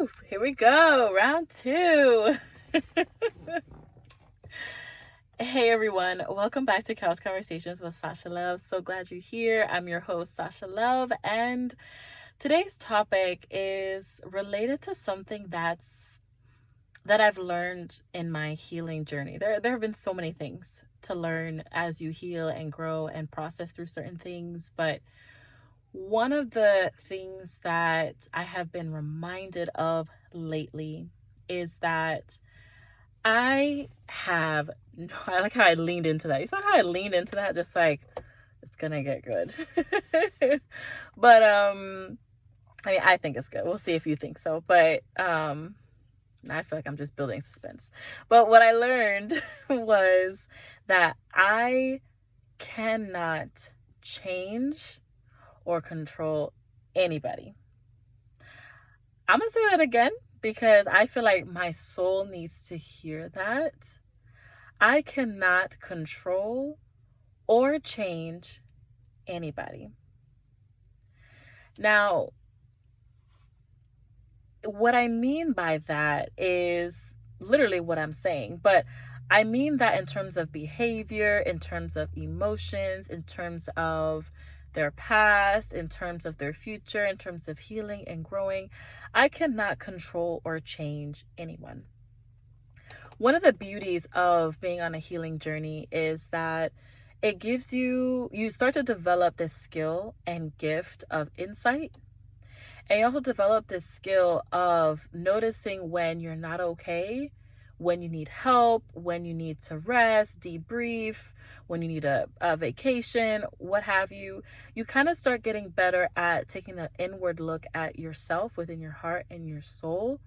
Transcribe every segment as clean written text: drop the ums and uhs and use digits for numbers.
Woo! Here we go, round two. Hey everyone, welcome back to Couch Conversations with Sasha Love. So glad you're here. I'm your host, Sasha Love, and today's topic is related to something that I've learned in my healing journey. There have been so many things to learn as you heal and grow and process through certain things, but one of the things that I have been reminded of lately is that I like how I leaned into that. You saw how I leaned into that? Just like, it's gonna get good. But, I think it's good. We'll see if you think so. But, I feel like I'm just building suspense. But what I learned was that I cannot change or control anybody. I'm gonna say that again because I feel like my soul needs to hear that. I cannot control or change anybody. Now, what I mean by that is literally what I'm saying, but I mean that in terms of behavior, in terms of emotions, in terms of their past, in terms of their future, in terms of healing and growing. I cannot control or change anyone. One of the beauties of being on a healing journey is that it gives you start to develop this skill and gift of insight. And you also develop this skill of noticing when you're not okay, when you need help, when you need to rest, debrief, when you need a vacation, what have you. You kind of start getting better at taking an inward look at yourself within your heart and your soul.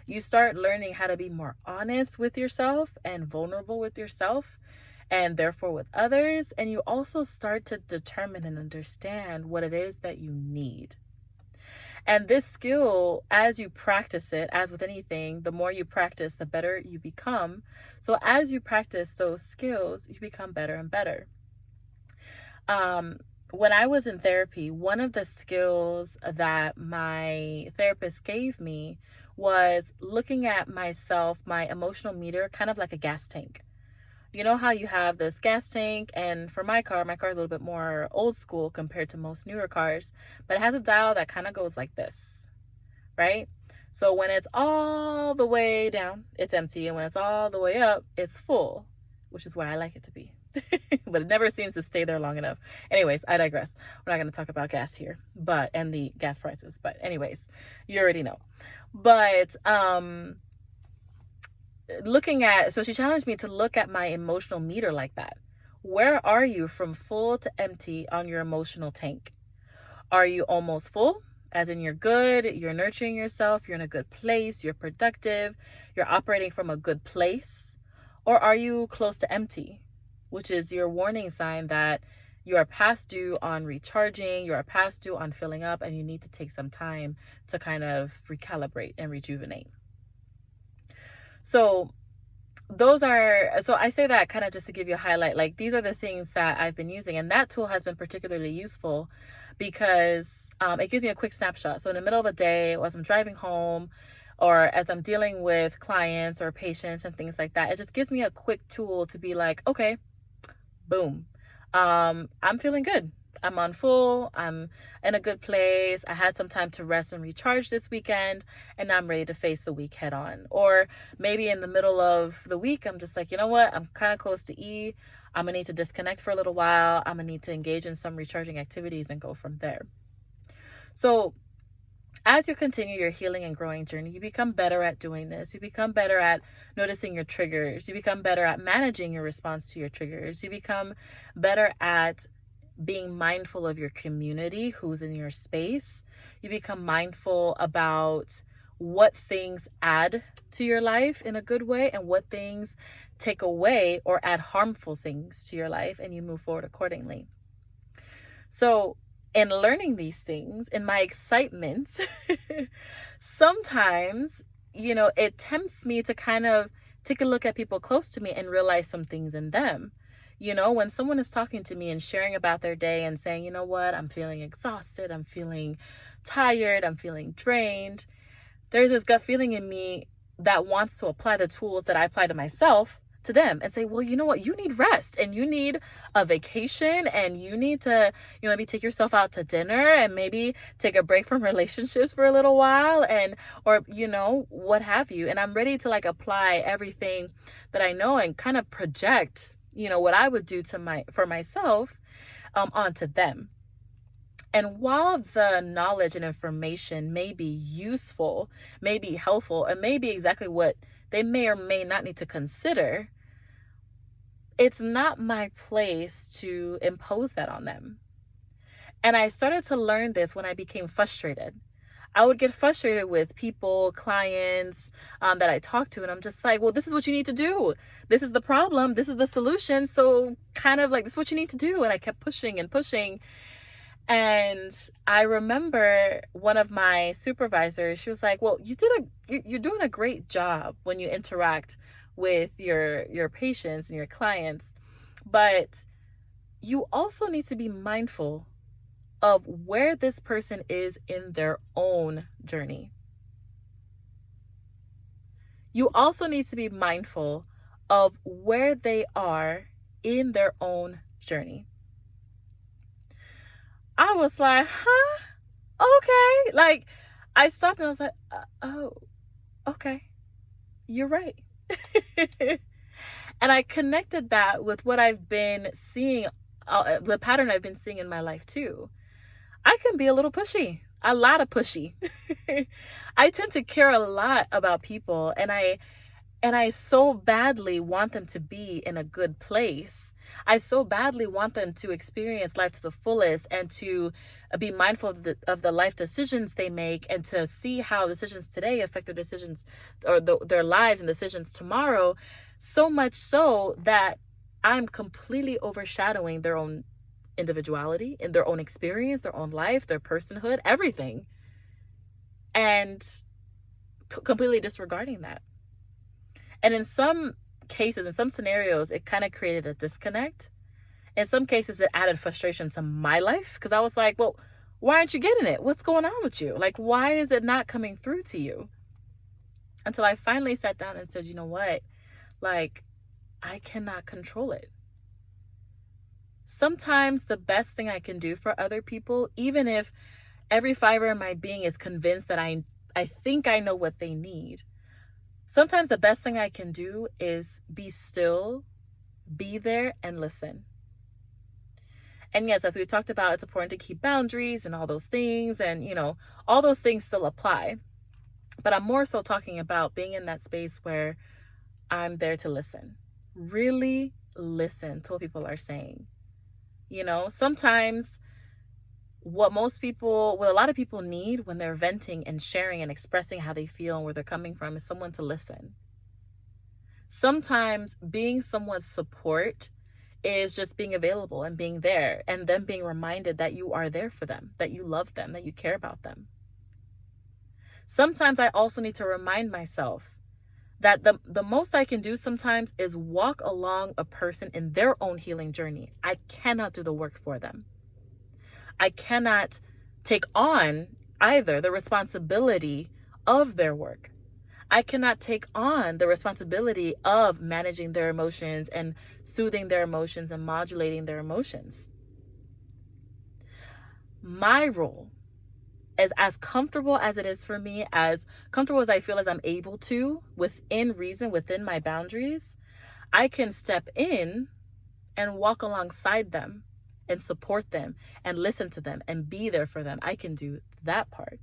You start learning how to be more honest with yourself and vulnerable with yourself and therefore with others. And you also start to determine and understand what it is that you need. And this skill, as you practice it, as with anything, the more you practice, the better you become. So as you practice those skills, you become better and better. When I was in therapy, one of the skills that my therapist gave me was looking at myself, my emotional meter, kind of like a gas tank. You know how you have this gas tank, and for my car is a little bit more old school compared to most newer cars, but it has a dial that kind of goes like this, right? So when it's all the way down, it's empty, and when it's all the way up, it's full, which is where I like it to be. But it never seems to stay there long enough. Anyways, I digress. We're not going to talk about gas here, and the gas prices, but anyways, you already know. But so she challenged me to look at my emotional meter like that. Where are you from full to empty on your emotional tank? Are you almost full? As in you're good, you're nurturing yourself, you're in a good place, you're productive, you're operating from a good place? Or are you close to empty, which is your warning sign that you are past due on recharging, you are past due on filling up, and you need to take some time to kind of recalibrate and rejuvenate. So I say that kind of just to give you a highlight. Like, these are the things that I've been using, and that tool has been particularly useful because it gives me a quick snapshot. So in the middle of a day, as I'm driving home, or as I'm dealing with clients or patients and things like that, it just gives me a quick tool to be like, okay, boom, I'm feeling good. I'm on full, I'm in a good place. I had some time to rest and recharge this weekend, and now I'm ready to face the week head on. Or maybe in the middle of the week, I'm just like, you know what? I'm kind of close to E. I'm gonna need to disconnect for a little while. I'm gonna need to engage in some recharging activities and go from there. So as you continue your healing and growing journey, you become better at doing this. You become better at noticing your triggers. You become better at managing your response to your triggers. You become better at being mindful of your community, who's in your space. You become mindful about what things add to your life in a good way and what things take away or add harmful things to your life, and you move forward accordingly. So in learning these things, in my excitement, sometimes, it tempts me to kind of take a look at people close to me and realize some things in them. When someone is talking to me and sharing about their day and saying, you know what, I'm feeling exhausted, I'm feeling tired, I'm feeling drained, there's this gut feeling in me that wants to apply the tools that I apply to myself to them and say, well, you know what? You need rest and you need a vacation and you need to, maybe take yourself out to dinner and maybe take a break from relationships for a little while or, what have you. And I'm ready to like apply everything that I know and kind of project, what I would do for myself onto them. And while the knowledge and information may be useful, may be helpful, and may be exactly what they may or may not need to consider, it's not my place to impose that on them. And I started to learn this when I became frustrated. I would get frustrated with people, clients that I talk to, and I'm just like, well, this is what you need to do. This is the problem. This is the solution. So kind of like, this is what you need to do. And I kept pushing and pushing. And I remember one of my supervisors, she was like, well, you're doing a great job when you interact with your patients and your clients, but you also need to be mindful of where this person is in their own journey. You also need to be mindful of where they are in their own journey. I was like, huh? Okay. Like, I stopped and I was like, oh, okay. You're right. And I connected that with what I've been seeing, the pattern I've been seeing in my life too. I can be a little pushy, a lot of pushy. I tend to care a lot about people, and I so badly want them to be in a good place. I so badly want them to experience life to the fullest and to be mindful of the life decisions they make and to see how decisions today affect their decisions or their lives and decisions tomorrow. So much so that I'm completely overshadowing their own individuality in their own experience, their own life, their personhood, everything. And completely disregarding that. And in some cases, in some scenarios, it kind of created a disconnect. In some cases, it added frustration to my life because I was like, well, why aren't you getting it? What's going on with you? Like, why is it not coming through to you? Until I finally sat down and said, you know what? Like, I cannot control it. Sometimes the best thing I can do for other people, even if every fiber in my being is convinced that I think I know what they need, sometimes the best thing I can do is be still, be there, and listen. And yes, as we've talked about, it's important to keep boundaries and all those things. And, all those things still apply. But I'm more so talking about being in that space where I'm there to listen. Really listen to what people are saying. Sometimes what a lot of people need when they're venting and sharing and expressing how they feel and where they're coming from is someone to listen. Sometimes being someone's support is just being available and being there and them being reminded that you are there for them, that you love them, that you care about them. Sometimes I also need to remind myself that the most I can do sometimes is walk along a person in their own healing journey. I cannot do the work for them. I cannot take on either the responsibility of their work. I cannot take on the responsibility of managing their emotions and soothing their emotions and modulating their emotions. My role is as comfortable as it is for me, as comfortable as I feel as I'm able to, within reason, within my boundaries. I can step in and walk alongside them and support them and listen to them and be there for them. I can do that part.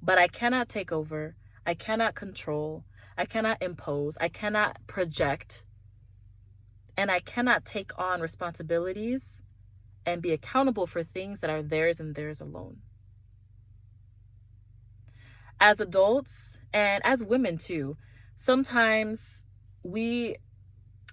But I cannot take over. I cannot control. I cannot impose. I cannot project. And I cannot take on responsibilities and be accountable for things that are theirs and theirs alone. As adults and as women too, sometimes we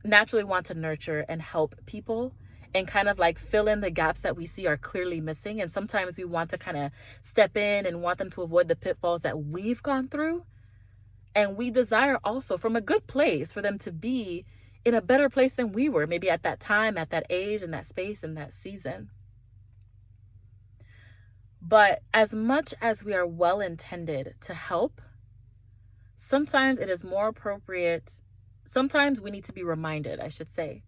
naturally want to nurture and help people and kind of like fill in the gaps that we see are clearly missing. And sometimes we want to kind of step in and want them to avoid the pitfalls that we've gone through. And we desire also from a good place for them to be in a better place than we were, maybe at that time, at that age, in that space, in that season. But as much as we are well intended to help sometimes it is more appropriate, sometimes we need to be reminded, I should say,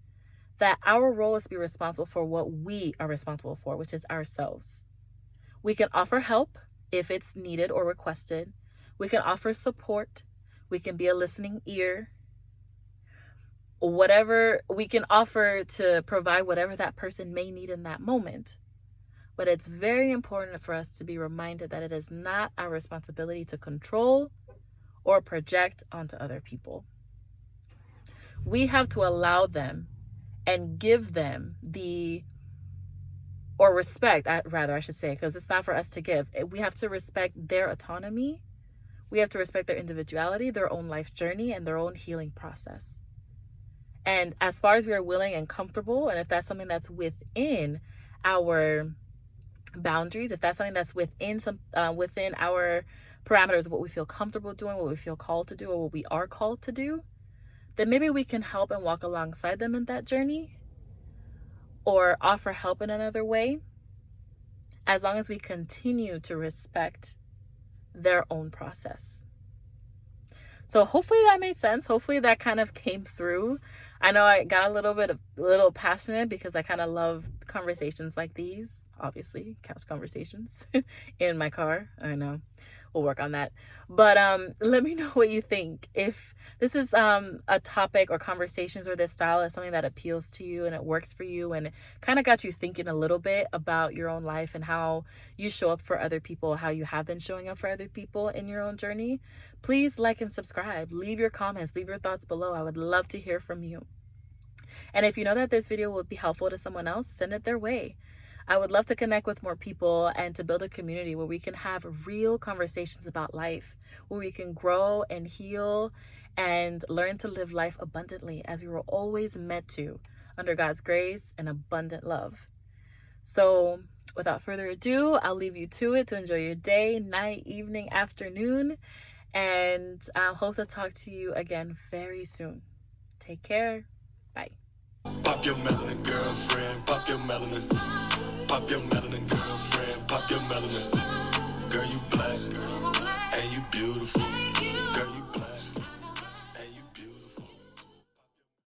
that our role is to be responsible for what we are responsible for, which is ourselves. We can offer help if it's needed or requested. We can offer support. We can be a listening ear. Whatever we can offer to provide whatever that person may need in that moment. But it's very important for us to be reminded that it is not our responsibility to control or project onto other people. We have to allow them and give them or respect, I should say, because it's not for us to give. We have to respect their autonomy. We have to respect their individuality, their own life journey, and their own healing process. And as far as we are willing and comfortable, and if that's something that's within our boundaries, if that's something that's within our parameters of what we feel comfortable doing, what we feel called to do, or what we are called to do, then maybe we can help and walk alongside them in that journey or offer help in another way, as long as we continue to respect their own process. So hopefully that made sense. Hopefully that kind of came through. I know I got a little passionate because I kind of love conversations like these, obviously, couch conversations in my car. I know. We'll work on that. But let me know what you think. If this is a topic or conversations or this style is something that appeals to you and it works for you and it kind of got you thinking a little bit about your own life and how you show up for other people, how you have been showing up for other people in your own journey, please like and subscribe. Leave your comments, leave your thoughts below. I would love to hear from you. And if you know that this video would be helpful to someone else, send it their way. I would love to connect with more people and to build a community where we can have real conversations about life, where we can grow and heal and learn to live life abundantly as we were always meant to, under God's grace and abundant love. So without further ado, I'll leave you to it to enjoy your day, night, evening, afternoon, and I hope to talk to you again very soon. Take care. Bye. Pop your melanin, girlfriend. Pop your melanin. Pop your melanin, girlfriend. Pop your melanin.